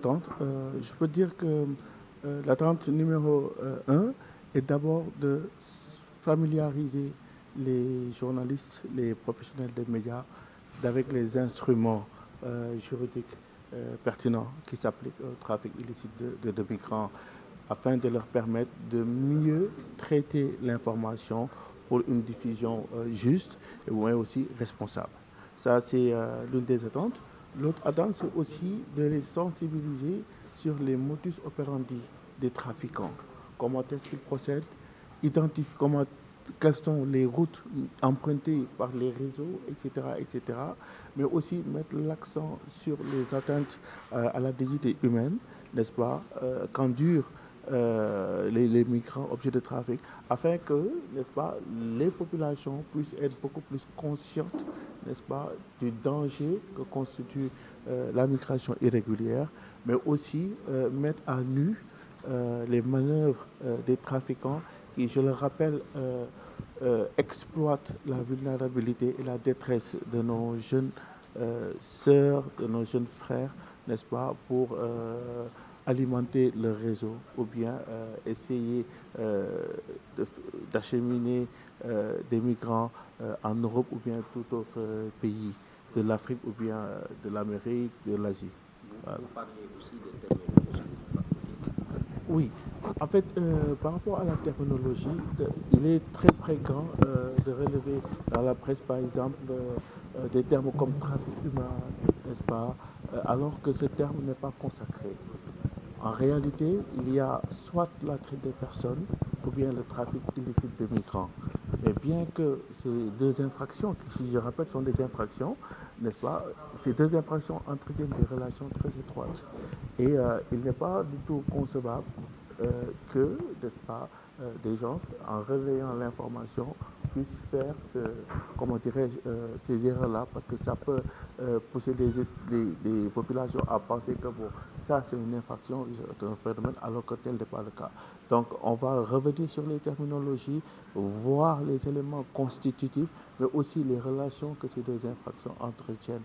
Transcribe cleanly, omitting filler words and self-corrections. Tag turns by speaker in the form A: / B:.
A: L'attente, je peux dire que l'attente numéro un est d'abord de familiariser les journalistes, les professionnels des médias avec les instruments juridiques pertinents qui s'appliquent au trafic illicite de migrants afin de leur permettre de mieux traiter l'information pour une diffusion juste mais aussi responsable. Ça, c'est l'une des attentes. L'autre attente, c'est aussi de les sensibiliser sur les modus operandi des trafiquants. Comment est-ce qu'ils procèdent, identifier quelles sont les routes empruntées par les réseaux, etc., etc. Mais aussi mettre l'accent sur les atteintes à la dignité humaine, n'est-ce pas, qu'endurent les migrants objets de trafic, afin que, n'est-ce pas, les populations puissent être beaucoup plus conscientes, n'est-ce pas, du danger que constitue la migration irrégulière, mais aussi mettre à nu les manœuvres des trafiquants qui, je le rappelle, exploitent la vulnérabilité et la détresse de nos jeunes sœurs, de nos jeunes frères, n'est-ce pas, pour alimenter le réseau ou bien essayer d'acheminer des migrants en Europe ou bien tout autre pays de l'Afrique ou bien de l'Amérique, de l'Asie.
B: Voilà. Vous parlez aussi de terminologie en particulier.
A: Oui, en fait, par rapport à la terminologie, il est très fréquent de relever dans la presse, par exemple, des termes comme trafic humain, n'est-ce pas, alors que ce terme n'est pas consacré. En réalité, il y a soit la traite des personnes ou bien le trafic illicite de migrants. Mais bien que ces deux infractions, qui, si je rappelle, sont des infractions, n'est-ce pas, ces deux infractions entretiennent des relations très étroites. Et il n'est pas du tout concevable que, n'est-ce pas, des gens, en relayant l'information, puissent faire comment dirais-je, ces erreurs-là, parce que ça peut pousser les populations à penser que bon, ça c'est une infraction, c'est un phénomène, alors que tel n'est pas le cas. Donc on va revenir sur les terminologies, voir les éléments constitutifs, mais aussi les relations que ces deux infractions entretiennent.